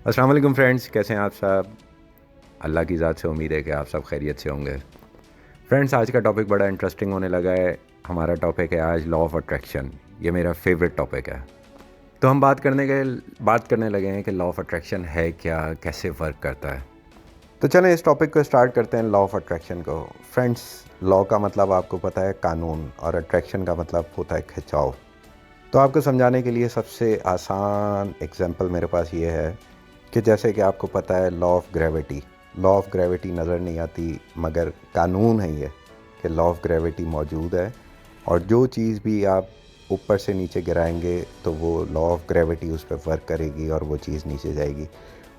अस्सलाम वालेकुम फ्रेंड्स, कैसे हैं आप सब। अल्लाह की ज़ात से उम्मीद है कि आप सब खैरियत से होंगे। फ्रेंड्स, आज का टॉपिक बड़ा इंटरेस्टिंग होने लगा है। हमारा टॉपिक है आज लॉ ऑफ अट्रैक्शन। ये मेरा फेवरेट टॉपिक है। तो हम बात करने लगे हैं कि लॉ ऑफ अट्रैक्शन है क्या, कैसे वर्क करता है। तो चलें इस टॉपिक को स्टार्ट करते हैं, लॉ ऑफ अट्रैक्शन को। फ्रेंड्स, लॉ का मतलब आपको पता है कानून, और अट्रैक्शन का मतलब होता है खिंचाव। तो आपको समझाने के लिए सबसे आसान एग्जांपल मेरे पास ये है कि जैसे कि आपको पता है law of gravity. Law of gravity नज़र नहीं आती, मगर कानून है ये कि लॉ ऑफ ग्रेविटी मौजूद है, और जो चीज़ भी आप ऊपर से नीचे गिराएंगे तो वो लॉ ऑफ ग्रेविटी उस पर वर्क करेगी और वो चीज़ नीचे जाएगी।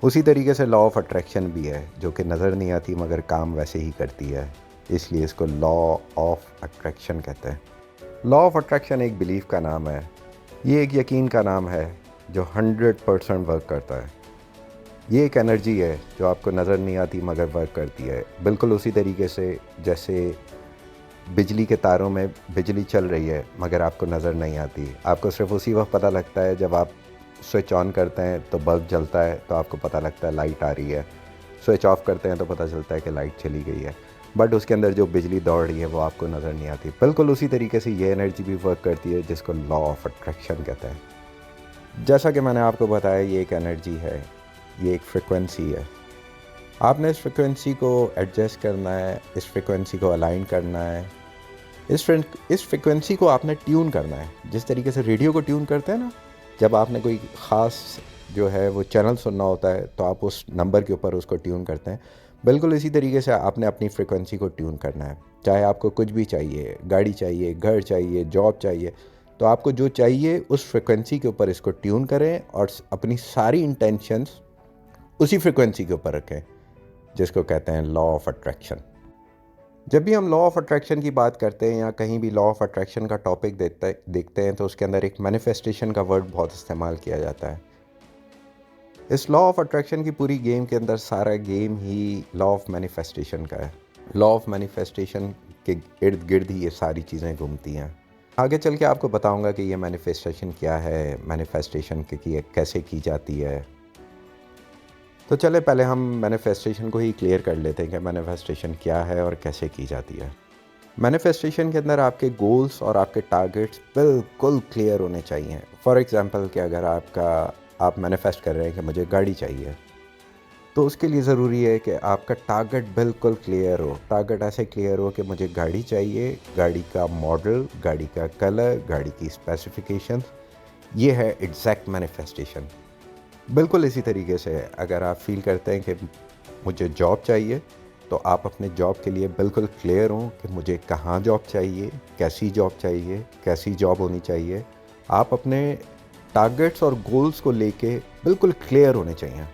उसी तरीके से लॉ ऑफ अट्रैक्शन भी है, जो कि नज़र नहीं आती मगर काम वैसे ही करती है, इसलिए इसको लॉ ऑफ अट्रैक्शन कहते हैं। लॉ ऑफ अट्रैक्शन एक बिलीफ का नाम है, ये एक यकीन का नाम है जो 100% वर्क करता है। ये एक एनर्जी है जो आपको नज़र नहीं आती मगर वर्क करती है, बिल्कुल उसी तरीके से जैसे बिजली के तारों में बिजली चल रही है मगर आपको नज़र नहीं आती। आपको सिर्फ उसी वक्त पता लगता है जब आप स्विच ऑन करते हैं तो बल्ब जलता है, तो आपको पता लगता है लाइट आ रही है। स्विच ऑफ करते हैं तो पता चलता है कि लाइट चली गई है, बट उसके अंदर जो बिजली दौड़ रही है वो आपको नज़र नहीं आती। बिल्कुल उसी तरीके से ये एनर्जी भी वर्क करती है, जिसको लॉ ऑफ अट्रैक्शन कहते हैं। जैसा कि मैंने आपको बताया, ये एक एनर्जी है, ये एक फ्रिक्वेंसी है। आपने इस फ्रिक्वेंसी को एडजस्ट करना है, इस फ्रिक्वेंसी को अलाइन करना है, इस फ्रिक्वेंसी को आपने ट्यून करना है। जिस तरीके से रेडियो को ट्यून करते हैं ना, जब आपने कोई ख़ास जो है वो चैनल सुनना होता है तो आप उस नंबर के ऊपर उसको ट्यून करते हैं, बिल्कुल इसी तरीके से आपने अपनी फ्रिक्वेंसी को ट्यून करना है। चाहे आपको कुछ भी चाहिए, गाड़ी चाहिए, घर चाहिए, जॉब चाहिए, तो आपको जो चाहिए उस फ्रिक्वेंसी के ऊपर इसको ट्यून करें और अपनी सारी इंटेंशंस उसी फ्रिक्वेंसी के ऊपर रखें, जिसको कहते हैं लॉ ऑफ अट्रैक्शन। जब भी हम लॉ ऑफ अट्रैक्शन की बात करते हैं या कहीं भी लॉ ऑफ अट्रैक्शन का टॉपिक देखते हैं तो उसके अंदर एक मैनिफेस्टेशन का वर्ड बहुत इस्तेमाल किया जाता है। इस लॉ ऑफ अट्रैक्शन की पूरी गेम के अंदर सारा game he law of manifestation का है। लॉ ऑफ मैनिफेस्टेशन के इर्द गिर्द ही ये सारी चीज़ें घूमती हैं। आगे चल के आपको बताऊंगा कि ये मैनिफेस्टेशन क्या है, मैनिफेस्टेशन की कैसे की जाती है। तो चले पहले हम मैनिफेस्टेशन को ही क्लियर कर लेते हैं कि मैनिफेस्टेशन क्या है और कैसे की जाती है। मैनिफेस्टेशन के अंदर आपके गोल्स और आपके टारगेट्स बिल्कुल क्लियर होने चाहिए। फॉर एग्ज़ाम्पल कि अगर आप मैनिफेस्ट कर रहे हैं कि मुझे गाड़ी चाहिए, तो उसके लिए ज़रूरी है कि आपका टारगेट बिल्कुल क्लियर हो। टारगेट ऐसे क्लियर हो कि मुझे गाड़ी चाहिए, गाड़ी का मॉडल, गाड़ी का कलर, गाड़ी की स्पेसिफिकेशंस, ये है एग्जैक्ट मैनिफेस्टेशन। बिल्कुल इसी तरीके से अगर आप फील करते हैं कि मुझे जॉब चाहिए, तो आप अपने जॉब के लिए बिल्कुल क्लियर हों कि मुझे कहाँ जॉब चाहिए, कैसी जॉब चाहिए, कैसी जॉब होनी चाहिए। आप अपने टारगेट्स और गोल्स को लेके बिल्कुल क्लियर होने चाहिए।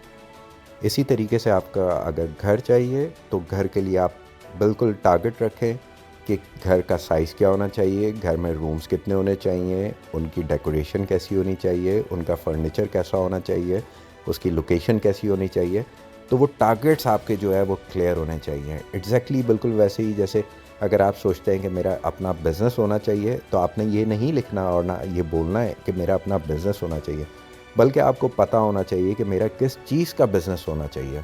इसी तरीके से आपका अगर घर चाहिए तो घर के लिए आप बिल्कुल टारगेट रखें कि घर का साइज़ क्या होना चाहिए, घर में रूम्स कितने होने चाहिए, उनकी डेकोरेशन कैसी होनी चाहिए, उनका फर्नीचर कैसा होना चाहिए, उसकी लोकेशन कैसी होनी चाहिए। तो वो टारगेट्स आपके जो है वो क्लियर होने चाहिए। एग्जैक्टली बिल्कुल वैसे ही जैसे अगर आप सोचते हैं कि मेरा अपना बिज़नेस होना चाहिए, तो आपने ये नहीं लिखना और ना ये बोलना है कि मेरा अपना बिज़नेस होना चाहिए, बल्कि आपको पता होना चाहिए कि मेरा किस चीज़ का बिज़नेस होना चाहिए।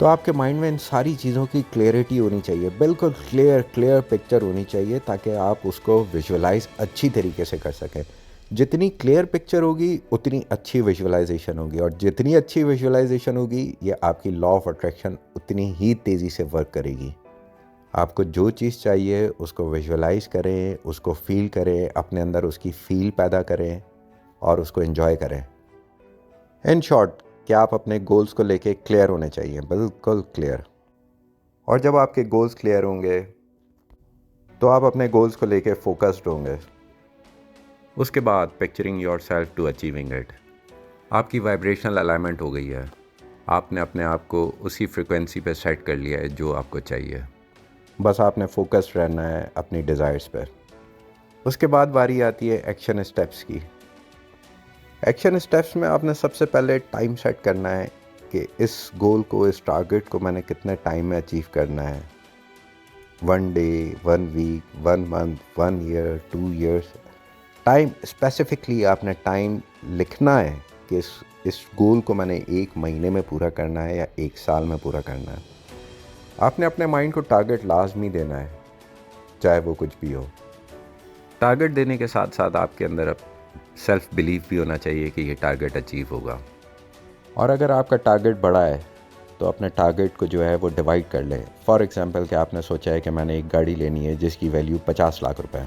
तो आपके माइंड में इन सारी चीज़ों की क्लियरिटी होनी चाहिए, बिल्कुल क्लियर पिक्चर होनी चाहिए, ताकि आप उसको विजुअलाइज़ अच्छी तरीके से कर सकें। जितनी क्लियर पिक्चर होगी उतनी अच्छी विजुअलाइजेशन होगी, और जितनी अच्छी विजुअलाइजेशन होगी ये आपकी लॉ ऑफ अट्रैक्शन उतनी ही तेज़ी से वर्क करेगी। आपको जो चीज़ चाहिए उसको विजुअलाइज़ करें, उसको फ़ील करें, अपने अंदर उसकी फ़ील पैदा करें और उसको एंजॉय करें। इन शॉर्ट, क्या आप अपने गोल्स को लेके क्लियर होने चाहिए, बिल्कुल क्लियर। और जब आपके गोल्स क्लियर होंगे तो आप अपने गोल्स को लेके फोकस्ड होंगे। उसके बाद picturing yourself to achieving it. आपकी वाइब्रेशनल अलाइनमेंट हो गई है, आपने अपने आप को उसी फ्रिक्वेंसी पे सेट कर लिया है जो आपको चाहिए। बस आपने फोकस्ड रहना है अपनी डिज़ायर्स पर। उसके बाद बारी आती है एक्शन स्टेप्स की। एक्शन स्टेप्स में आपने सबसे पहले टाइम सेट करना है कि इस गोल को, इस टारगेट को मैंने कितने टाइम में अचीव करना है। 1 day, 1 week, 1 month, 1 year, 2 years. Time specifically आपने टाइम लिखना है कि इस गोल को मैंने 1 महीने में पूरा करना है या 1 साल में पूरा करना है। आपने अपने माइंड को टारगेट लाजमी देना है, चाहे वो कुछ भी हो। टारगेट देने के साथ साथ आपके अंदर अब सेल्फ बिलीफ भी होना चाहिए कि ये टारगेट अचीव होगा। और अगर आपका टारगेट बड़ा है तो अपने टारगेट को जो है वो डिवाइड कर लें। फॉर एग्ज़ाम्पल कि आपने सोचा है कि मैंने एक गाड़ी लेनी है जिसकी वैल्यू 50 लाख रुपए है,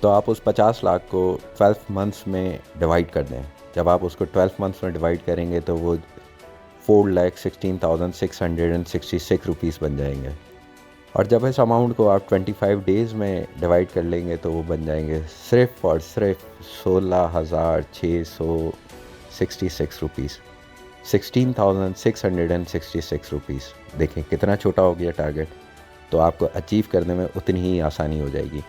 तो आप उस 50 लाख को 12 मंथ्स में डिवाइड कर दें। जब आप उसको 12 मंथ्स में डिवाइड करेंगे तो वो 4,16,666 रुपीज़ बन जाएंगे। और जब इस अमाउंट को आप 25 डेज़ में डिवाइड कर लेंगे तो वो बन जाएंगे सिर्फ़ और सिर्फ 16,666 रुपीज़, 16,666 रुपीज़। देखें कितना छोटा हो गया टारगेट, तो आपको अचीव करने में उतनी ही आसानी हो जाएगी।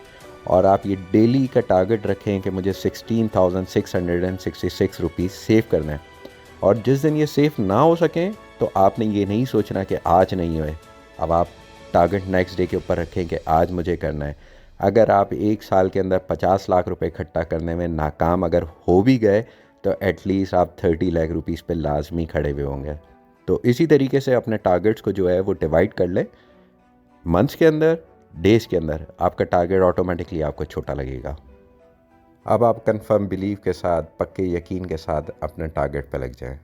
और आप ये डेली का टारगेट रखें कि मुझे 16,666 रुपीज़ सेव करना है। और जिस दिन ये सेव ना हो सकें तो आपने ये नहीं सोचना कि आज नहीं हुए, अब आप टारगेट नेक्स्ट डे के ऊपर रखें कि आज मुझे करना है। अगर आप 1 साल के अंदर 50 लाख रुपए इकट्ठा करने में नाकाम अगर हो भी गए तो एटलीस्ट आप 30 लाख रुपीज़ पे लाजमी खड़े हुए होंगे। तो इसी तरीके से अपने टारगेट्स को जो है वो डिवाइड कर लें मंथ्स के अंदर, डेज़ के अंदर। आपका टारगेट ऑटोमेटिकली आपको छोटा लगेगा। अब आप कंफर्म बिलीव के साथ, पक्के यकीन के साथ अपने टारगेट पे लग जाएं।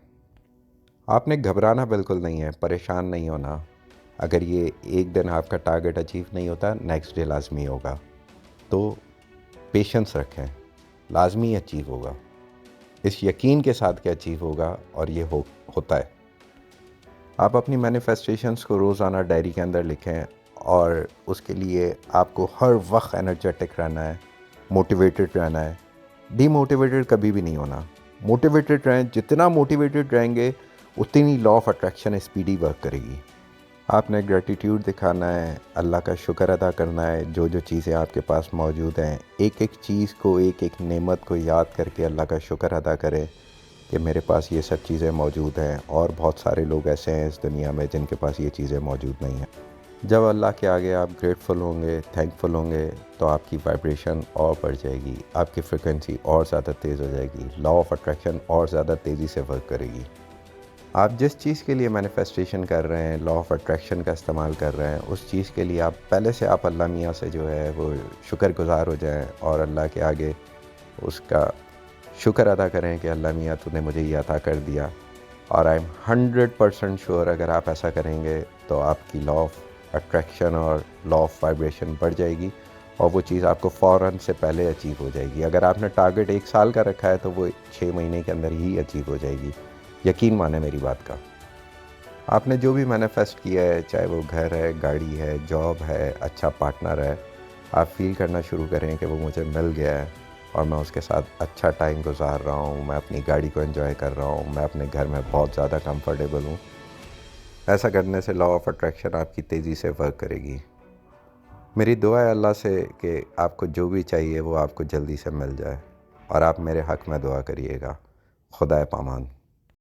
आपने घबराना बिल्कुल नहीं है, परेशान नहीं होना। अगर ये एक दिन आपका टारगेट अचीव नहीं होता, नेक्स्ट डे लाजमी होगा। तो पेशेंस रखें, लाजमी अचीव होगा। इस यकीन के साथ कि अचीव होगा, और ये होता है। आप अपनी मैनिफेस्टेशंस को रोज़ाना डायरी के अंदर लिखें, और उसके लिए आपको हर वक्त एनर्जेटिक रहना है, मोटिवेटेड रहना है। डीमोटिवेटेड कभी भी नहीं होना। मोटिवेटेड रहें, जितना मोटिवेटेड रहेंगे उतनी law of attraction speedy work करेगी। आपने ग्रेटिट्यूड दिखाना है, अल्लाह का शुक्र अदा करना है जो जो चीज़ें आपके पास मौजूद हैं। एक एक चीज़ को, एक एक नेमत को याद करके अल्लाह का शुक्र अदा करें कि मेरे पास ये सब चीज़ें मौजूद हैं। और बहुत सारे लोग ऐसे हैं इस दुनिया में जिनके पास ये चीज़ें मौजूद नहीं हैं। जब अल्लाह के आगे आप ग्रेटफुल होंगे, थैंकफुल होंगे, तो आपकी वाइब्रेशन और बढ़ जाएगी, आपकी फ्रिक्वेंसी और ज़्यादा तेज़ हो जाएगी, लॉ ऑफ अट्रैक्शन और ज़्यादा तेज़ी से वर्क करेगी। आप जिस चीज़ के लिए मैनिफेस्टेशन कर रहे हैं, लॉ ऑफ अट्रैक्शन का इस्तेमाल कर रहे हैं, उस चीज़ के लिए आप पहले से आप अल्लाह मियाँ से जो है वो शुक्रगुज़ार हो जाएं और अल्लाह के आगे उसका शुक्र अदा करें कि अल्लाह मियाँ तूने मुझे ये अता कर दिया। और आई एम 100% श्योर अगर आप ऐसा करेंगे तो आपकी लॉ ऑफ अट्रैक्शन और लॉ ऑफ वाइब्रेशन बढ़ जाएगी, और वो चीज़ आपको फ़ौरन से पहले अचीव हो जाएगी। अगर आपने टारगेट 1 साल का रखा है तो वो 6 महीने के अंदर ही अचीव हो जाएगी। यकीन माने मेरी बात का। आपने जो भी मैनिफेस्ट किया है, चाहे वो घर है, गाड़ी है, जॉब है, अच्छा पार्टनर है, आप फील करना शुरू करें कि वो मुझे मिल गया है और मैं उसके साथ अच्छा टाइम गुजार रहा हूँ, मैं अपनी गाड़ी को एंजॉय कर रहा हूँ, मैं अपने घर में बहुत ज़्यादा कंफर्टेबल हूँ। ऐसा करने से लॉ ऑफ अट्रैक्शन आपकी तेज़ी से वर्क करेगी। मेरी दुआ है अल्लाह से कि आपको जो भी चाहिए वो आपको जल्दी से मिल जाए, और आप मेरे हक़ में दुआ करिएगा। खुदा पामान।